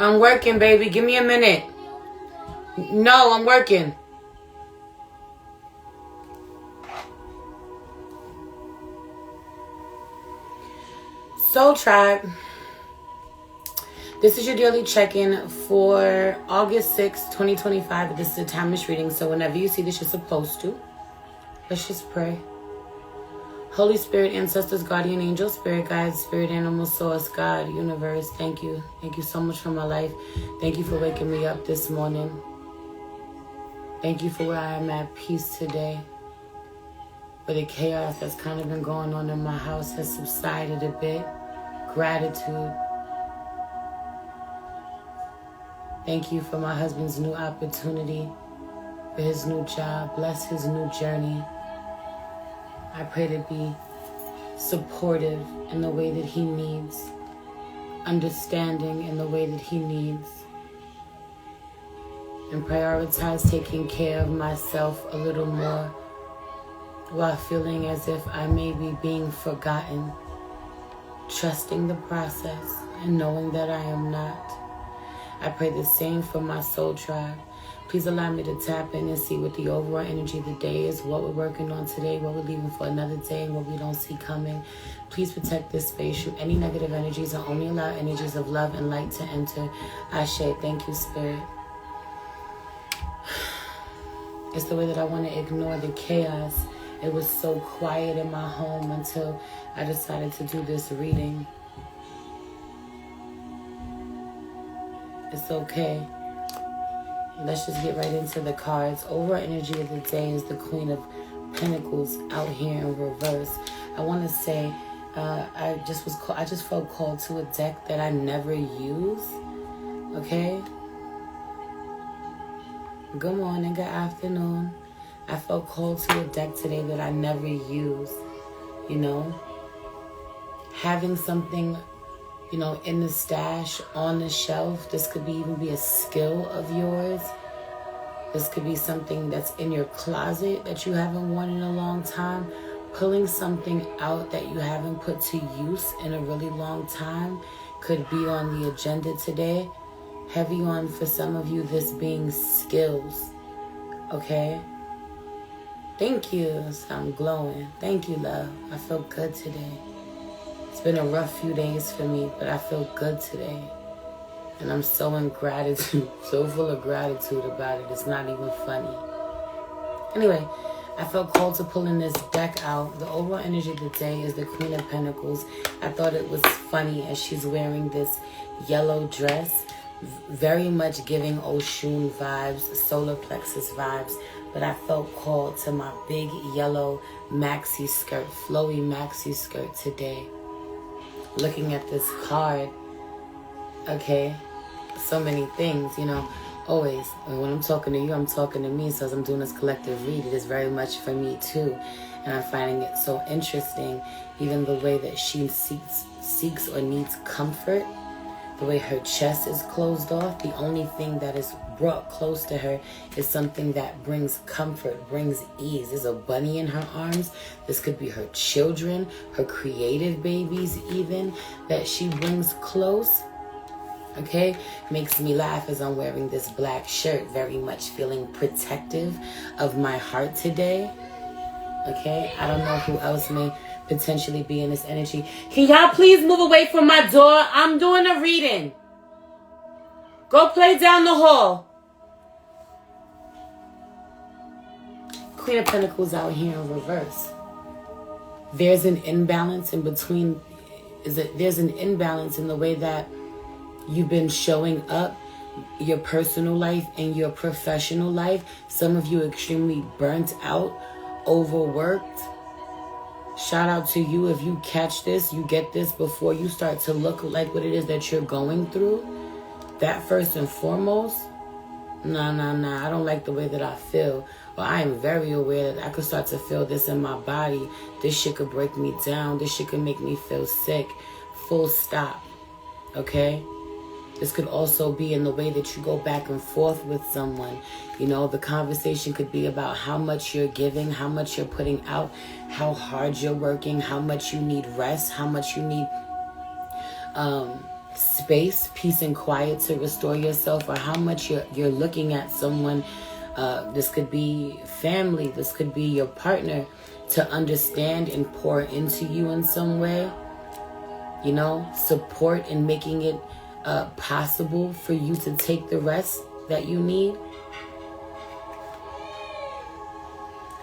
I'm working, baby. Give me a minute. No, I'm working. Soul Tribe. This is your daily check-in for August 6th, 2025. This is a timeless reading, so whenever you see this, you're supposed to. Let's just pray. Holy Spirit, ancestors, guardian angel, spirit guides, spirit animal, source, God, universe, thank you. Thank you so much for my life. Thank you for waking me up this morning. Thank you for where I am at peace today. Where the chaos that's kind of been going on in my house has subsided a bit. Gratitude. Thank you for my husband's new opportunity, for his new job. Bless his new journey. I pray to be supportive in the way that he needs, understanding in the way that he needs, and prioritize taking care of myself a little more while feeling as if I may be being forgotten, trusting the process and knowing that I am not. I pray the same for my soul tribe. Please allow me to tap in and see what the overall energy of the day is, what we're working on today, what we're leaving for another day, and what we don't see coming. Please protect this space from any negative energies and only allow energies of love and light to enter. Ashe, thank you, Spirit. It's the way that I want to ignore the chaos. It was so quiet in my home until I decided to do this reading. It's okay. Let's just get right into the cards. Overall energy of the day is the Queen of Pentacles out here in reverse. I want to say I just felt called to a deck that I never use. Okay? Good morning, good afternoon. I felt called to a deck today that I never use. You know? Having something, you know, in the stash, on the shelf. This could even be a skill of yours. This could be something that's in your closet that you haven't worn in a long time. Pulling something out that you haven't put to use in a really long time could be on the agenda today. Heavy on, for some of you, this being skills. Okay? Thank you. So I'm glowing. Thank you, love. I feel good today. It's been a rough few days for me, but I feel good today. And I'm so in gratitude, so full of gratitude about it. It's not even funny. Anyway, I felt called to pulling this deck out. The overall energy of the day is the Queen of Pentacles. I thought it was funny as she's wearing this yellow dress. Very much giving Oshun vibes, solar plexus vibes. But I felt called to my big yellow maxi skirt, flowy maxi skirt today. Looking at this card, okay, so many things, you know, always, when I'm talking to you, I'm talking to me, so as I'm doing this collective read, it is very much for me too, and I'm finding it so interesting, even the way that she seeks or needs comfort, the way her chest is closed off. The only thing that is brought close to her is something that brings comfort, brings ease. There's a bunny in her arms. This could be her children, her creative babies even, that she brings close. Okay? Makes me laugh as I'm wearing this black shirt, very much feeling protective of my heart today. Okay? I don't know who else may potentially be in this energy. Can y'all please move away from my door? I'm doing a reading. Go play down the hall. Queen of Pentacles out here in reverse. There's an imbalance in between. There's an imbalance in the way that you've been showing up, your personal life and your professional life. Some of you are extremely burnt out, overworked. Shout out to you if you catch this, you get this before you start to look like what it is that you're going through. That first and foremost. Nah. I don't like the way that I feel. Well, I am very aware that I could start to feel this in my body. This shit could break me down. This shit could make me feel sick. Full stop. Okay? This could also be in the way that you go back and forth with someone. You know, the conversation could be about how much you're giving, how much you're putting out, how hard you're working, how much you need rest, how much you need space, peace and quiet to restore yourself, or how much you're looking at someone. This could be family, this could be your partner, to understand and pour into you in some way. You know, support in making it possible for you to take the rest that you need.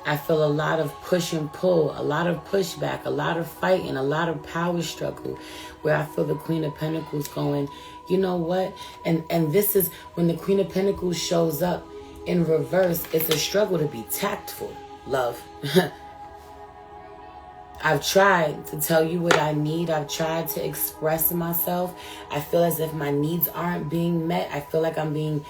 I feel a lot of push and pull, a lot of pushback, a lot of fighting, a lot of power struggle, where I feel the Queen of Pentacles going, you know what? And this is when the Queen of Pentacles shows up in reverse. It's a struggle to be tactful, love. I've tried to tell you what I need. I've tried to express myself. I feel as if my needs aren't being met. I feel like I'm being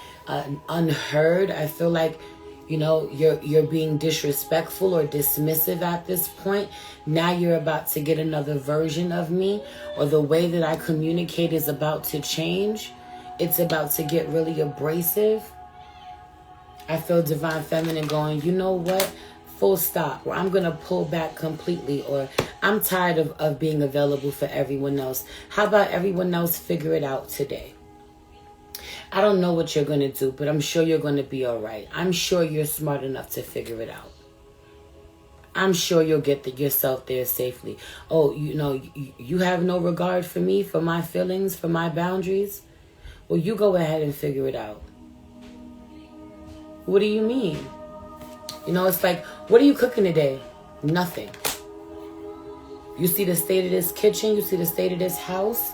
unheard. I feel like, you know, you're being disrespectful or dismissive at this point. Now you're about to get another version of me, or the way that I communicate is about to change. It's about to get really abrasive. I feel Divine Feminine going, you know what? Full stop. Or I'm going to pull back completely. Or I'm tired of being available for everyone else. How about everyone else figure it out today? I don't know what you're going to do, but I'm sure you're going to be all right. I'm sure you're smart enough to figure it out. I'm sure you'll get yourself there safely. Oh, you know, you have no regard for me, for my feelings, for my boundaries? Well, you go ahead and figure it out. What do you mean? You know, it's like, what are you cooking today? Nothing. You see the state of this kitchen? You see the state of this house?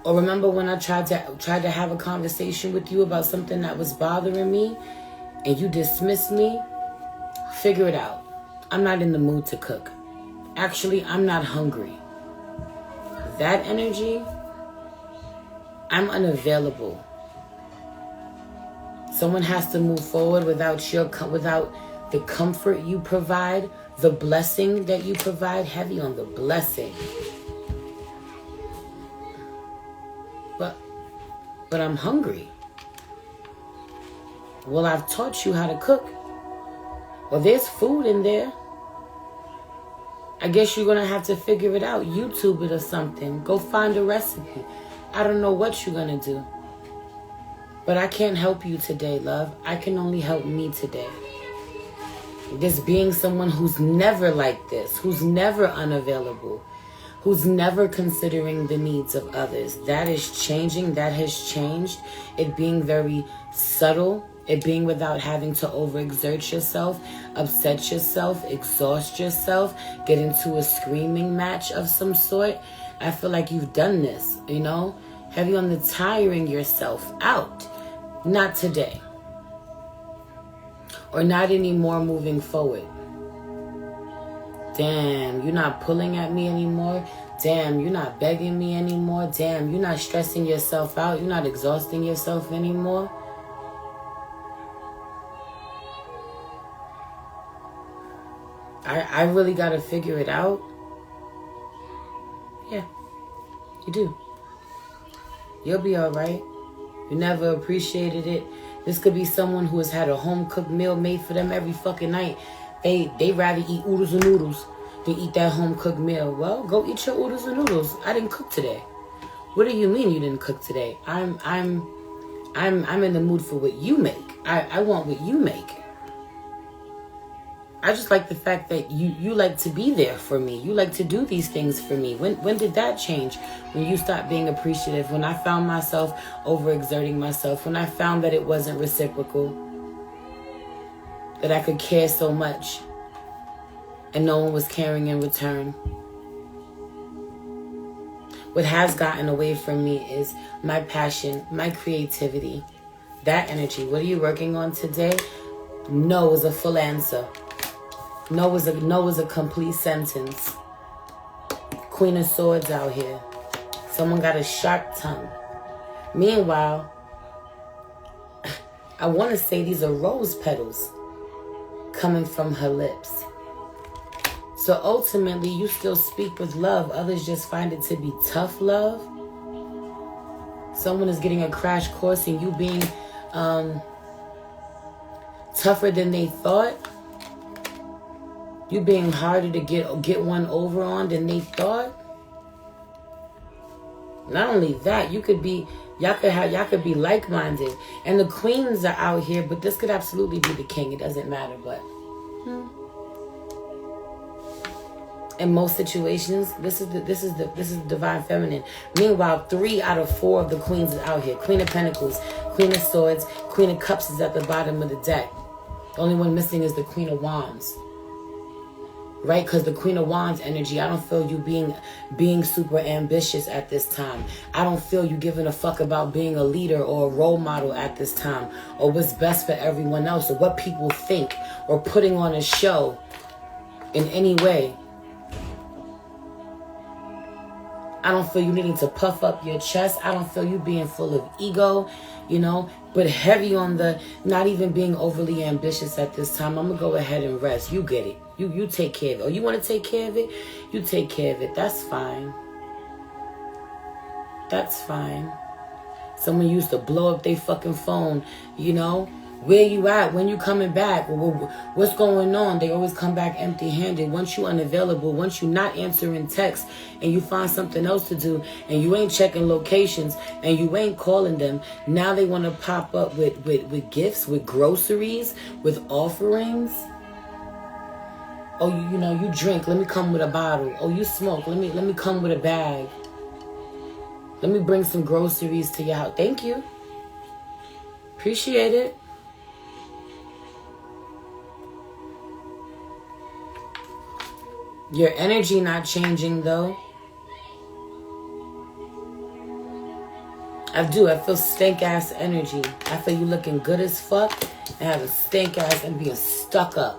Or remember when I tried to have a conversation with you about something that was bothering me and you dismissed me? Figure it out. I'm not in the mood to cook. Actually, I'm not hungry. That energy, I'm unavailable. Someone has to move forward without the comfort you provide, the blessing that you provide. Heavy on the blessing. But I'm hungry. Well, I've taught you how to cook. Well, there's food in there. I guess you're going to have to figure it out. YouTube it or something. Go find a recipe. I don't know what you're going to do. But I can't help you today, love. I can only help me today. Just being someone who's never like this, who's never unavailable, who's never considering the needs of others. That is changing. That has changed. It being very subtle. It being without having to overexert yourself, upset yourself, exhaust yourself, get into a screaming match of some sort. I feel like you've done this, you know? Heavy on the tiring yourself out. Not today. Or not anymore moving forward. Damn, you're not pulling at me anymore. Damn, you're not begging me anymore. Damn, you're not stressing yourself out. You're not exhausting yourself anymore. I really got to figure it out. Yeah, you do. You'll be all right. You never appreciated it. This could be someone who has had a home-cooked meal made for them every fucking night. They rather eat oodles and noodles than eat that home-cooked meal. Well, go eat your oodles and noodles. I didn't cook today. What do you mean you didn't cook today? I'm in the mood for what you make. I want what you make. I just like the fact that you like to be there for me. You like to do these things for me. When did that change? When you stopped being appreciative? When I found myself overexerting myself? When I found that it wasn't reciprocal? That I could care so much and no one was caring in return? What has gotten away from me is my passion, my creativity, that energy. What are you working on today? No is a full answer. No is a complete sentence. Queen of Swords out here. Someone got a sharp tongue. Meanwhile, I want to say these are rose petals coming from her lips. So ultimately, you still speak with love. Others just find it to be tough love. Someone is getting a crash course in you being tougher than they thought. You being harder to get one over on than they thought. Not only that, y'all could be like-minded. And the queens are out here, but this could absolutely be the king. It doesn't matter, but in most situations, this is the divine feminine. Meanwhile, 3 out of 4 of the queens are out here. Queen of Pentacles, Queen of Swords, Queen of Cups is at the bottom of the deck. The only one missing is the Queen of Wands. Right? Because the Queen of Wands energy, I don't feel you being super ambitious at this time. I don't feel you giving a fuck about being a leader or a role model at this time, or what's best for everyone else, or what people think, or putting on a show in any way. I don't feel you needing to puff up your chest. I don't feel you being full of ego, you know, but heavy on the not even being overly ambitious at this time. I'm going to go ahead and rest. You get it. You take care of it. Oh, you want to take care of it? You take care of it. That's fine. That's fine. Someone used to blow up their fucking phone, you know. Where you at? When you coming back? What's going on? They always come back empty-handed. Once you unavailable, once you not answering texts, and you find something else to do, and you ain't checking locations, and you ain't calling them, now they want to pop up with gifts, with groceries, with offerings. Oh, you know, you drink. Let me come with a bottle. Oh, you smoke. Let me come with a bag. Let me bring some groceries to your house. Thank you. Appreciate it. Your energy not changing though. I feel stank ass energy. I feel you looking good as fuck and have a stank ass and being stuck up.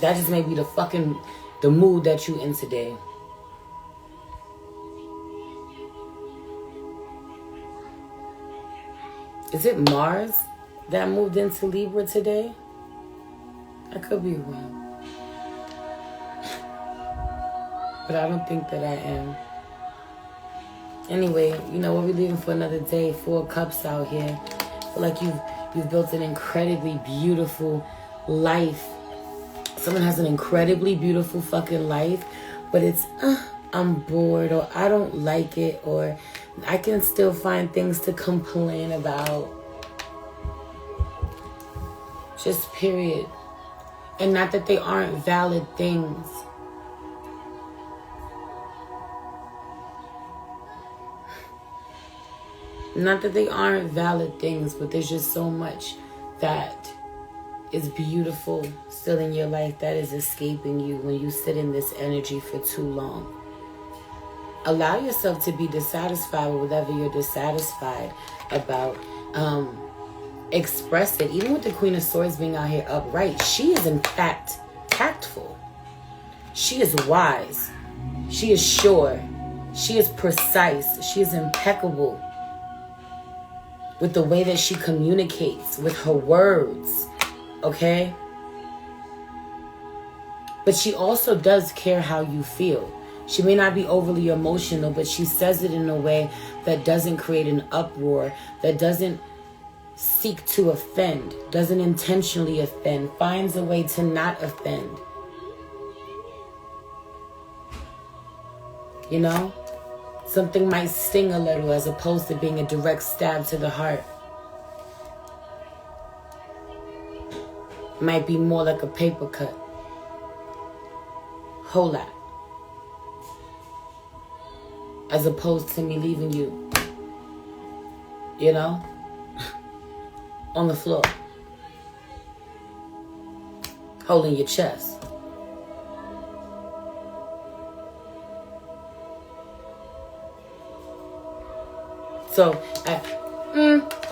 That just may be the mood that you in today. Is it Mars that moved into Libra today? I could be wrong. But I don't think that I am. Anyway, you know what? We're leaving for another day. 4 cups out here. I feel like you've built an incredibly beautiful life. Someone has an incredibly beautiful fucking life, but it's, I'm bored, or I don't like it, or I can still find things to complain about. Just period. And not that they aren't valid things. Not that they aren't valid things, but there's just so much that is beautiful still in your life that is escaping you when you sit in this energy for too long. Allow yourself to be dissatisfied with whatever you're dissatisfied about. Express it. Even with the Queen of Swords being out here upright, she is in fact tactful. She is wise. She is sure. She is precise. She is impeccable with the way that she communicates, with her words, okay? But she also does care how you feel. She may not be overly emotional, but she says it in a way that doesn't create an uproar, that doesn't seek to offend, doesn't intentionally offend, finds a way to not offend. You know? Something might sting a little as opposed to being a direct stab to the heart. Might be more like a paper cut. Whole lot. As opposed to me leaving you, you know, on the floor, holding your chest. So I'm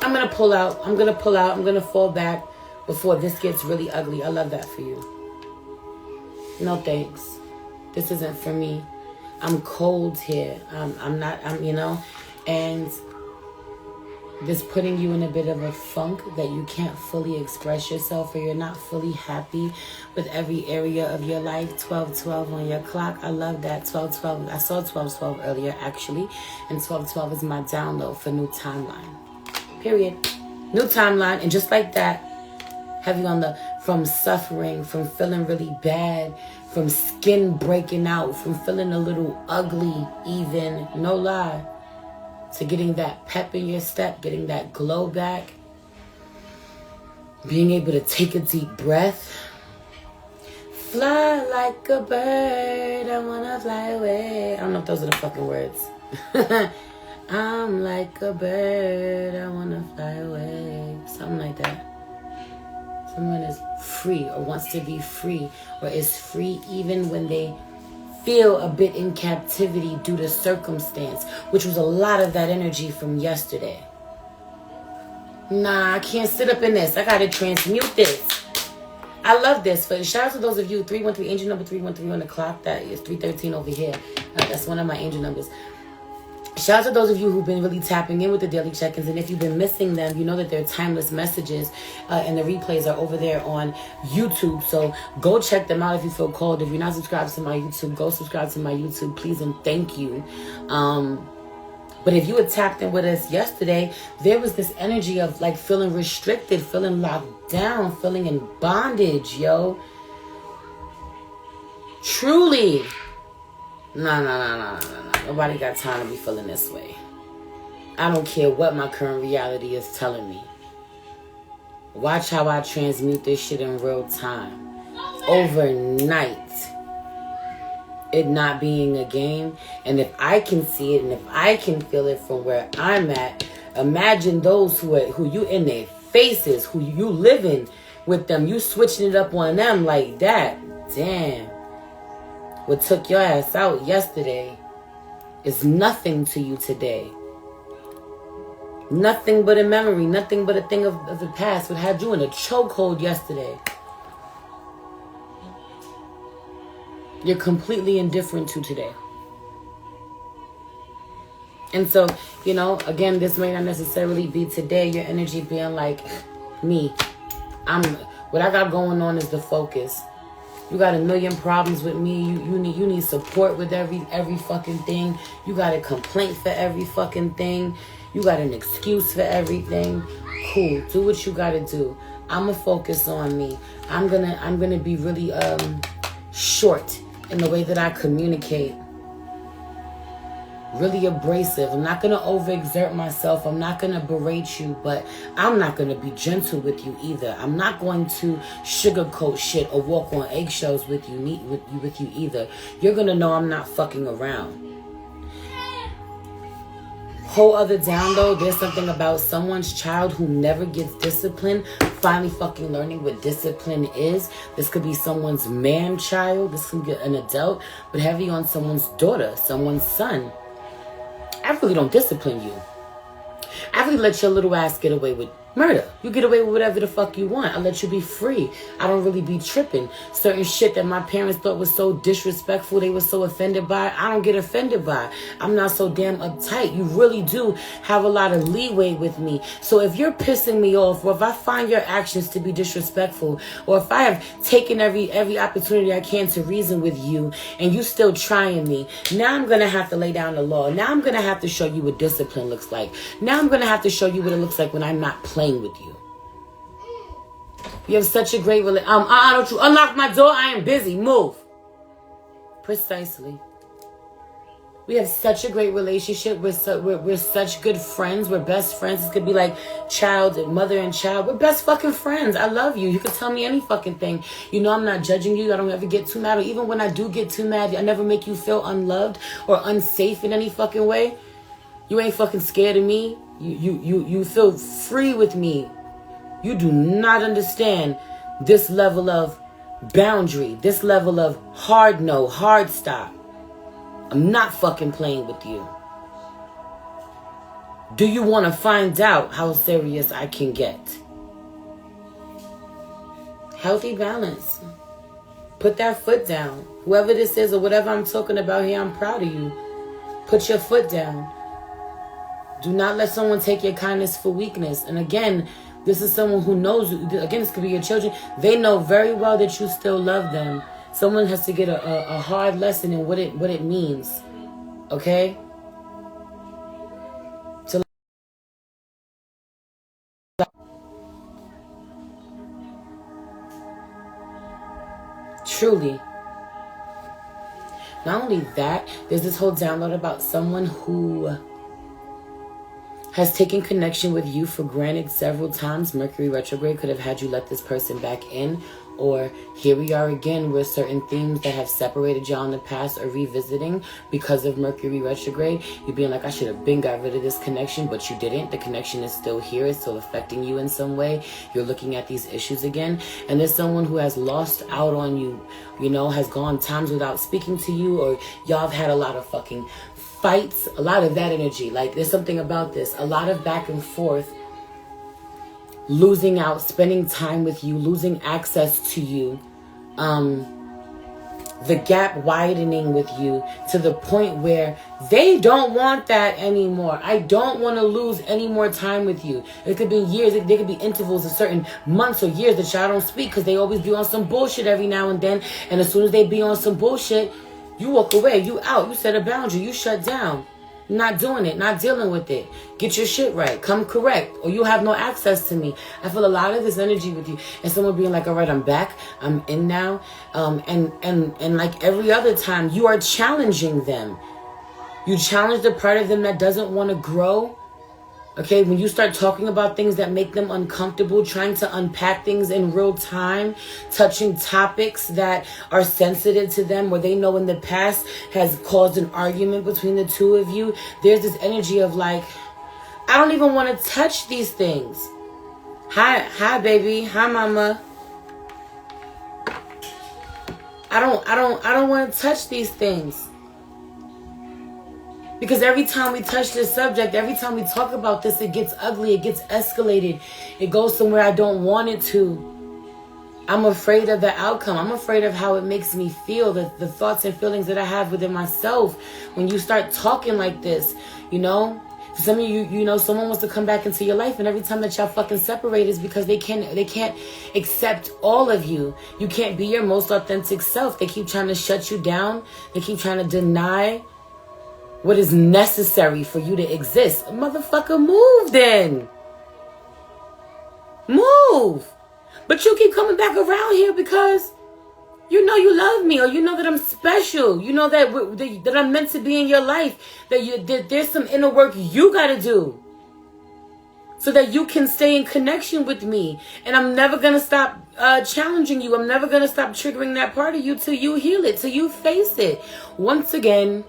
going to pull out. I'm going to fall back before this gets really ugly. I love that for you. No thanks. This isn't for me. I'm cold here. I'm you know, and this putting you in a bit of a funk that you can't fully express yourself, or you're not fully happy with every area of your life. 1212 on your clock. I love that. 1212. I saw 1212 earlier, actually. And 1212 is my download for new timeline. Period. New timeline. And just like that, Heavy on the, from suffering, from feeling really bad, from skin breaking out, from feeling a little ugly even, no lie, to getting that pep in your step, getting that glow back, being able to take a deep breath. Fly like a bird, I wanna fly away. I don't know if those are the fucking words. I'm like a bird, I wanna fly away. Something like that. Someone is free or wants to be free or is free even when they feel a bit in captivity due to circumstance, which was a lot of that energy from yesterday. Nah, I can't sit up in this. I gotta transmute this. I love this. Shout out to those of you, 313, angel number 313 on the clock. That is 313 over here. That's one of my angel numbers. Shout out to those of you who've been really tapping in with the daily check-ins. And if you've been missing them, you know that they're timeless messages. And the replays are over there on YouTube. So go check them out if you feel called. If you're not subscribed to my YouTube, go subscribe to my YouTube, please and thank you. But if you had tapped in with us yesterday, there was this energy of like feeling restricted, feeling locked down, feeling in bondage, yo. Truly. No. Nobody got time to be feeling this way. I don't care what my current reality is telling me. Watch how I transmute this shit in real time. Overnight. It not being a game. And if I can see it and if I can feel it from where I'm at, imagine those who you in their faces, who you living with them, you switching it up on them like that. Damn. What took your ass out yesterday is nothing to you today. Nothing but a memory, nothing but a thing of the past. What had you in a chokehold yesterday, you're completely indifferent to today. And so, you know, again, this may not necessarily be today. Your energy being like, me. What I got going on is the focus. You got a million problems with me. You need support with every fucking thing. You got a complaint for every fucking thing. You got an excuse for everything. Cool. Do what you gotta do. I'ma focus on me. I'm gonna be really short in the way that I communicate. Really abrasive. I'm not gonna overexert myself. I'm not gonna berate you, but I'm not gonna be gentle with you either. I'm not going to sugarcoat shit or walk on eggshells with you either. You're gonna know I'm not fucking around. Whole other down though, there's something about someone's child who never gets disciplined finally fucking learning what discipline is. This could be someone's man child. This could be an adult, but heavy on someone's daughter, someone's son. I really don't discipline you. I really let your little ass get away with murder. You get away with whatever the fuck you want. I let you be free. I don't really be tripping. Certain shit that my parents thought was so disrespectful, they were so offended by, I don't get offended by. I'm not so damn uptight. You really do have a lot of leeway with me. So if you're pissing me off, or if I find your actions to be disrespectful, or if I have taken every opportunity I can to reason with you, and you still trying me, now I'm going to have to lay down the law. Now I'm going to have to show you what discipline looks like. Now I'm going to have to show you what it looks like when I'm not playing with you. You have such a great relationship. Don't you unlock my door? I am busy. Move. Precisely. We have such a great relationship. We're such good friends. We're best friends. This could be like mother and child. We're best fucking friends. I love you. You can tell me any fucking thing. You know I'm not judging you. I don't ever get too mad. Or even when I do get too mad, I never make you feel unloved or unsafe in any fucking way. You ain't fucking scared of me. You feel free with me. You do not understand this level of boundary, this level of hard no, hard stop. I'm not fucking playing with you. Do you want to find out how serious I can get? Healthy balance. Put that foot down. Whoever this is or whatever I'm talking about here, I'm proud of you. Put your foot down. Do not let someone take your kindness for weakness. And again, this is someone who knows, again, this could be your children. They know very well that you still love them. Someone has to get a hard lesson in what it means. Okay? Truly. Not only that, there's this whole download about someone who has taken connection with you for granted several times. Mercury retrograde could have had you let this person back in. Or here we are again with certain themes that have separated y'all in the past are revisiting because of Mercury retrograde. You being like, I should have been got rid of this connection, but you didn't. The connection is still here. It's still affecting you in some way. You're looking at these issues again. And there's someone who has lost out on you, you know, has gone times without speaking to you, or y'all have had a lot of fucking fights, a lot of that energy. Like, there's something about this, a lot of back and forth, losing out, spending time with you, losing access to you, the gap widening with you to the point where they don't want that anymore. I don't want to lose any more time with you. It could be years, there could be intervals of certain months or years that y'all don't speak because they always be on some bullshit every now and then. And as soon as they be on some bullshit, you walk away, you out, you set a boundary, you shut down. Not doing it, not dealing with it. Get your shit right. Come correct, or you have no access to me. I feel a lot of this energy with you, and someone being like, "All right, I'm back. I'm in now." And like every other time, you are challenging them. You challenge the part of them that doesn't want to grow. Okay, when you start talking about things that make them uncomfortable, trying to unpack things in real time, touching topics that are sensitive to them, where they know in the past has caused an argument between the two of you, there's this energy of like, I don't even want to touch these things. Hi, baby. Hi, mama. I don't want to touch these things. Because every time we touch this subject, every time we talk about this, it gets ugly, it gets escalated. It goes somewhere I don't want it to. I'm afraid of the outcome. I'm afraid of how it makes me feel, the thoughts and feelings that I have within myself when you start talking like this, you know? For some of you, you know, someone wants to come back into your life, and every time that y'all fucking separate is because they can't accept all of you. You can't be your most authentic self. They keep trying to shut you down. They keep trying to deny what is necessary for you to exist. Motherfucker, move then. Move. But you keep coming back around here because you know you love me, or you know that I'm special. You know that I'm meant to be in your life. That there's some inner work you got to do so that you can stay in connection with me. And I'm never going to stop challenging you. I'm never going to stop triggering that part of you till you heal it, till you face it. Once again,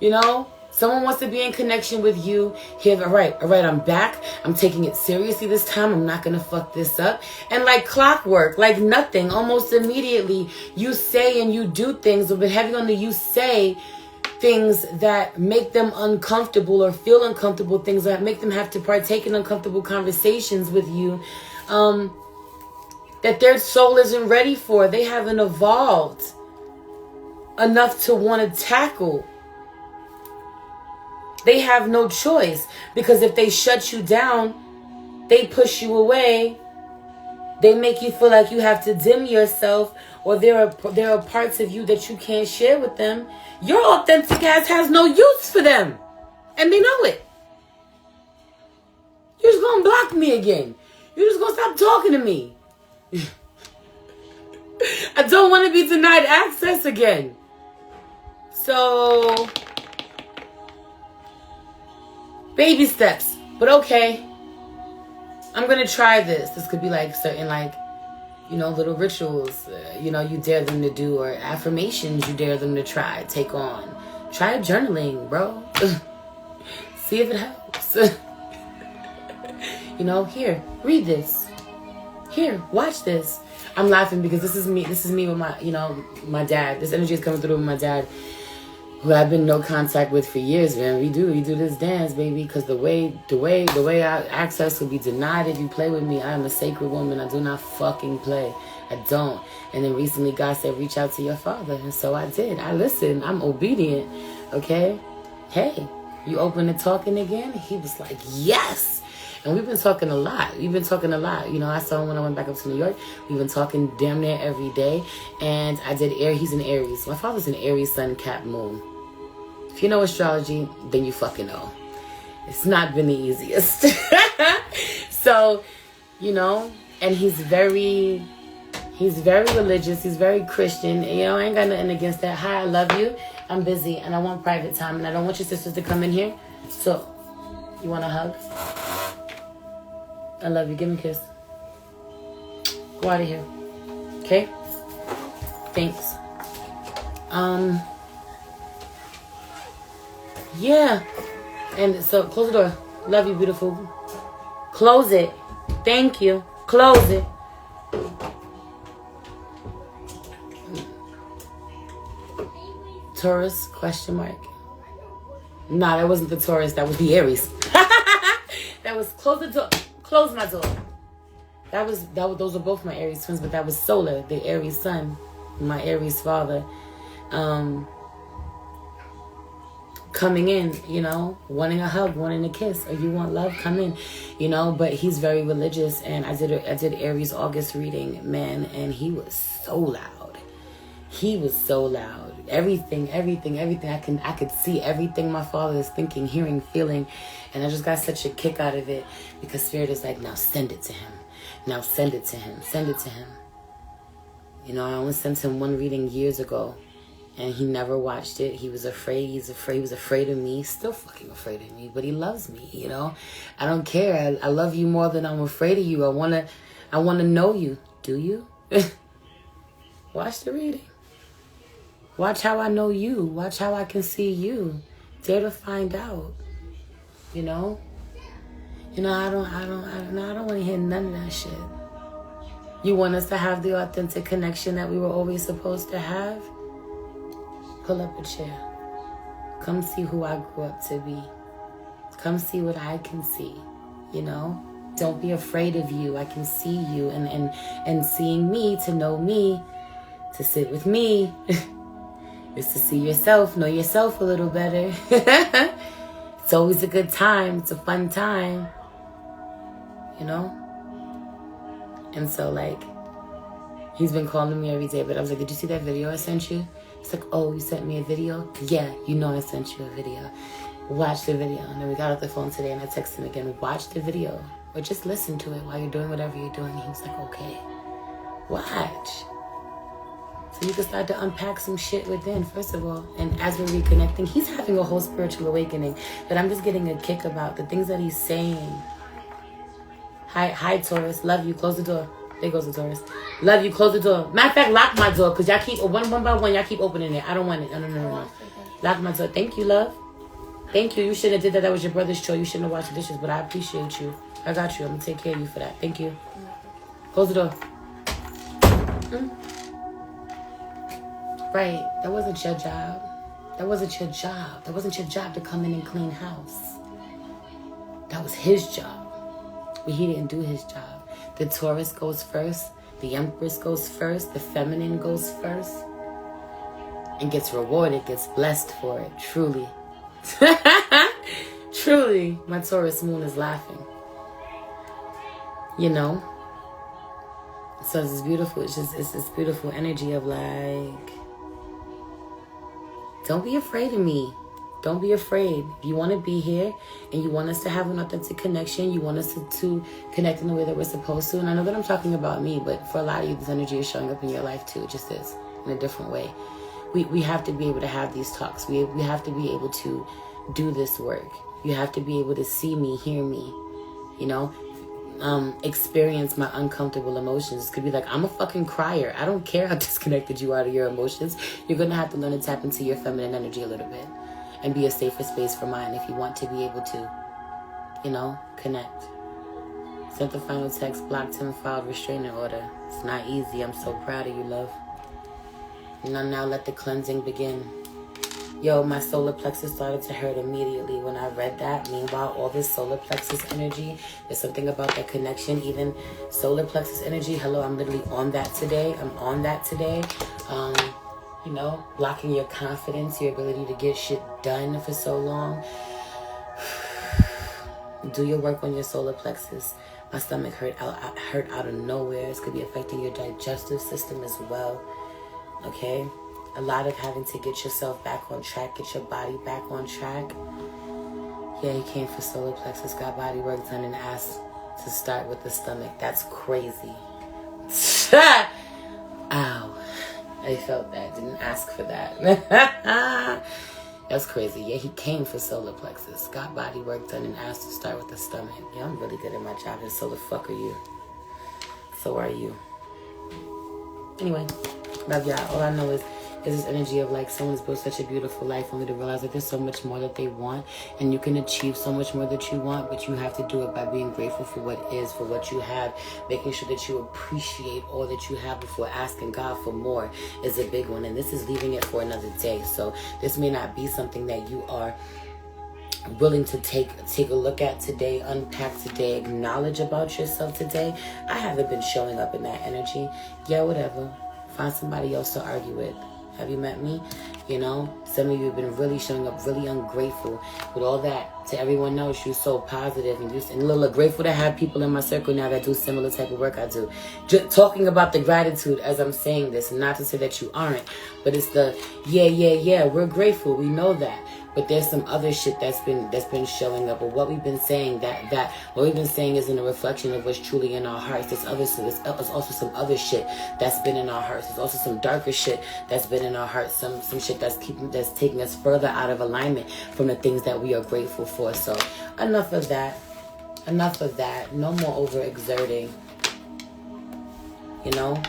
you know, someone wants to be in connection with you. Here, all right, I'm back. I'm taking it seriously this time. I'm not going to fuck this up. And like clockwork, like nothing, almost immediately, you say and you do things, but heavy on the you say things that make them uncomfortable or feel uncomfortable, things that make them have to partake in uncomfortable conversations with you that their soul isn't ready for. They haven't evolved enough to want to tackle. They have no choice, because if they shut you down, they push you away, they make you feel like you have to dim yourself, or there are parts of you that you can't share with them. Your authentic ass has no use for them, and they know it. You're just gonna block me again. You're just gonna stop talking to me. I don't want to be denied access again. So baby steps, but okay. I'm going to try this. This could be like certain, like, you know, little rituals, you know, you dare them to do, or affirmations you dare them to try, take on. Try journaling, bro. See if it helps. You know, here, read this. Here, watch this. I'm laughing because this is me with my, you know, my dad. This energy is coming through with my dad, who I've been in no contact with for years, man. We do this dance, baby, because the way our access will be denied if you play with me. I am a sacred woman. I do not fucking play. I don't. And then recently God said, reach out to your father. And so I did. I listened. I'm obedient. Okay? Hey, you open to talking again? He was like, yes. And we've been talking a lot. You know, I saw him when I went back up to New York. We've been talking damn near every day. And I did he's an Aries. My father's an Aries, Sun, Cap, Moon. If you know astrology, then you fucking know. It's not been the easiest. So, you know, and he's very He's very religious. He's very Christian. You know, I ain't got nothing against that. Hi, I love you. I'm busy and I want private time and I don't want your sisters to come in here. So, you want a hug? I love you. Give me a kiss. Go out of here. Okay? Thanks. Yeah. And so, close the door. Love you, beautiful. Close it. Thank you. Close it. Taurus, question mark. Nah, that wasn't the Taurus. That was the Aries. That was, close the door. Close my door. Those were both my Aries twins, but that was solar, the Aries sun, my Aries father. Coming in, you know, wanting a hug, wanting a kiss, or you want love, come in, you know. But he's very religious, and I did Aries August reading, man, and he was so loud. He was so loud. Everything. I could see everything my father is thinking, hearing, feeling, and I just got such a kick out of it because Spirit is like, now send it to him. Now send it to him. Send it to him. You know, I only sent him one reading years ago. And he never watched it. He was afraid. He was afraid of me. Still fucking afraid of me. But he loves me, you know. I don't care. I love you more than I'm afraid of you. I wanna know you. Do you? Watch the reading. Watch how I know you. Watch how I can see you. Dare to find out. You know? You know, I don't want to hear none of that shit. You want us to have the authentic connection that we were always supposed to have? Pull up a chair. Come see who I grew up to be. Come see what I can see. You know? Don't be afraid of you. I can see you. And seeing me, to know me, to sit with me, is to see yourself, know yourself a little better. It's always a good time. It's a fun time. You know? And so, like, he's been calling me every day, but I was like, did you see that video I sent you? It's like, oh, you sent me a video? Yeah, you know I sent you a video. Watch the video. And then we got off the phone today and I texted him again, watch the video. Or just listen to it while you're doing whatever you're doing. He was like, okay. Watch. So you can start to unpack some shit within, first of all. And as we're reconnecting, he's having a whole spiritual awakening. But I'm just getting a kick about the things that he's saying. Hi, Taurus. Love you. Close the door. There goes the Taurus. Love you. Close the door. Matter of fact, lock my door. Because y'all keep, one by one, y'all keep opening it. I don't want it. No. Lock my door. Thank you, love. Thank you. You shouldn't have did that. That was your brother's chore. You shouldn't have washed the dishes. But I appreciate you. I got you. I'm going to take care of you for that. Thank you. Close the door. Right. That wasn't your job. That wasn't your job. That wasn't your job to come in and clean house. That was his job. But he didn't do his job. The Taurus goes first. The Empress goes first. The Feminine goes first. And gets rewarded, gets blessed for it. Truly. Truly, my Taurus moon is laughing. You know? So it's beautiful. It's this beautiful energy of like, don't be afraid of me. Don't be afraid. If you want to be here and you want us to have an authentic connection, you want us to connect in the way that we're supposed to. And I know that I'm talking about me, but for a lot of you, this energy is showing up in your life too. It just is in a different way. We have to be able to have these talks. We have to be able to do this work. You have to be able to see me, hear me, you know, experience my uncomfortable emotions. It could be like, I'm a fucking crier. I don't care how disconnected you are to your emotions. You're going to have to learn to tap into your feminine energy a little bit. And be a safer space for mine if you want to be able to, you know, connect. Sent the final text, blocked him, filed restraining order. It's not easy. I'm so proud of you, love. Now let the cleansing begin. Yo, my solar plexus started to hurt immediately when I read that. Meanwhile, all this solar plexus energy, there's something about that connection. Even solar plexus energy, hello, I'm literally on that today. You know, blocking your confidence, your ability to get shit done for so long. Do your work on your solar plexus. My stomach hurt out of nowhere. This could be affecting your digestive system as well. Okay? A lot of having to get yourself back on track, get your body back on track. Yeah, he came for solar plexus, got body work done, and asked to start with the stomach. That's crazy. I felt that. Didn't ask for that. That's crazy. Yeah, he came for solar plexus. Got body work done and asked to start with the stomach. Yeah, I'm really good at my job, and so the fuck are you. So are you. Anyway, love y'all. All I know is this energy of like someone's built such a beautiful life only to realize that there's so much more that they want, and you can achieve so much more that you want, but you have to do it by being grateful for what is, for what you have, making sure that you appreciate all that you have before asking God for more is a big one. And this is leaving it for another day. So this may not be something that you are willing to take a look at today, unpack today, acknowledge about yourself today. I haven't been showing up in that energy. Yeah, whatever. Find somebody else to argue with. Have you met me? You know, some of you have been really showing up really ungrateful with all that. To everyone else, you're so positive and a little grateful to have people in my circle now that do similar type of work I do. Just talking about the gratitude as I'm saying this, not to say that you aren't, but it's the yeah, we're grateful. We know that. But there's some other shit that's been showing up, or what we've been saying that what we've been saying isn't a reflection of what's truly in our hearts. There's also some other shit that's been in our hearts. There's also some darker shit that's been in our hearts. Some shit that's taking us further out of alignment from the things that we are grateful for. So enough of that. Enough of that. No more overexerting. You know?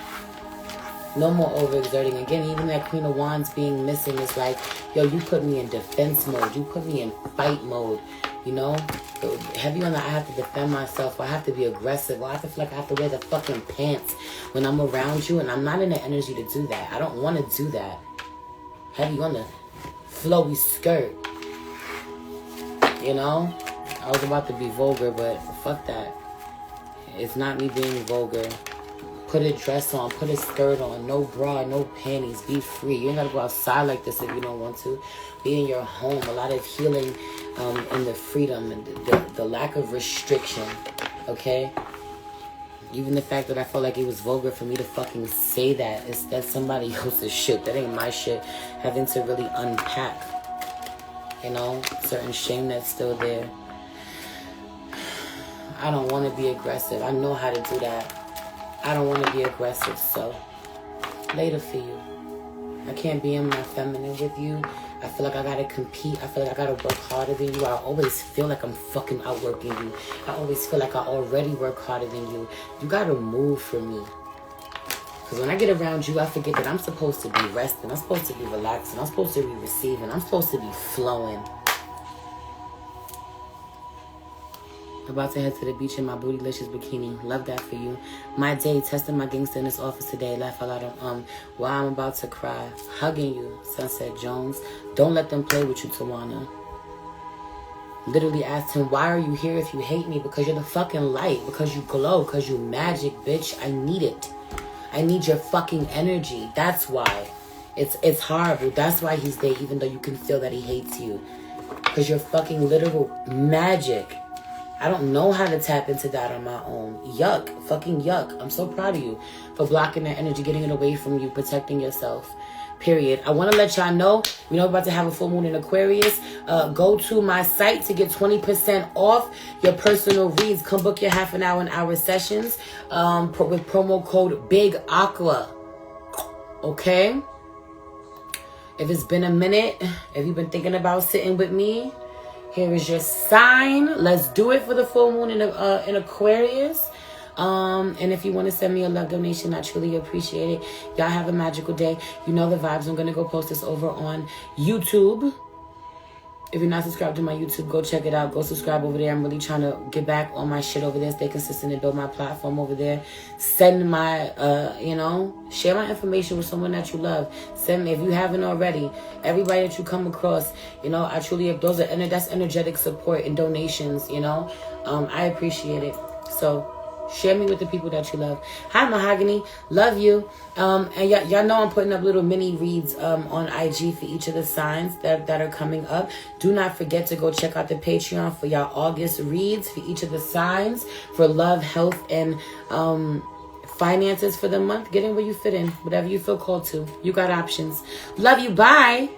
No more overexerting. Again, even that Queen of Wands being missing is like, yo, you put me in defense mode. You put me in fight mode. You know? Heavy on that, I have to defend myself. Or I have to be aggressive. Or I have to feel like I have to wear the fucking pants when I'm around you. And I'm not in the energy to do that. I don't want to do that. Heavy on the flowy skirt. You know? I was about to be vulgar, but fuck that. It's not me being vulgar. Put a dress on, put a skirt on, no bra, no panties, be free. You ain't gotta go outside like this if you don't want to. Be in your home. A lot of healing in the freedom and the lack of restriction, okay? Even the fact that I felt like it was vulgar for me to fucking say that. That's somebody else's shit. That ain't my shit. Having to really unpack, you know, certain shame that's still there. I don't want to be aggressive. I know how to do that. I don't want to be aggressive, so later for you. I can't be in my feminine with you. I feel like I gotta compete. I feel like I gotta work harder than you. I always feel like I'm fucking outworking you. I always feel like I already work harder than you. You gotta move for me. Because when I get around you, I forget that I'm supposed to be resting. I'm supposed to be relaxing. I'm supposed to be receiving. I'm supposed to be flowing. About to head to the beach in my bootylicious bikini. Love that for you. My day, testing my gangster in this office today. Laugh a lot of while I'm about to cry. Hugging you, Sunset Jones. Don't let them play with you, Tawana. Literally asked him, why are you here if you hate me? Because you're the fucking light. Because you glow. Because you magic, bitch. I need it. I need your fucking energy. That's why. It's horrible. That's why he's there, even though you can feel that he hates you. Because you're fucking literal magic. I don't know how to tap into that on my own. Yuck. Fucking yuck. I'm so proud of you for blocking that energy, getting it away from you, protecting yourself. Period. I want to let y'all know, we're about to have a full moon in Aquarius. Go to my site to get 20% off your personal reads. Come book your half an hour sessions with promo code Big Aqua. Okay? If it's been a minute, if you've been thinking about sitting with me, here is your sign. Let's do it for the full moon in Aquarius. And if you want to send me a love donation, I truly appreciate it. Y'all have a magical day. You know the vibes. I'm going to go post this over on YouTube. If you're not subscribed to my YouTube, go check it out. Go subscribe over there. I'm really trying to get back on my shit over there. Stay consistent and build my platform over there. Send my, share my information with someone that you love. Send me, if you haven't already, everybody that you come across, I truly, that's energetic support and donations, I appreciate it. So, share me with the people that you love. Hi, Mahogany. Love you. And y'all know I'm putting up little mini reads on IG for each of the signs that are coming up. Do not forget to go check out the Patreon for y'all August reads for each of the signs for love, health, and finances for the month. Get in where you fit in. Whatever you feel called to. You got options. Love you. Bye.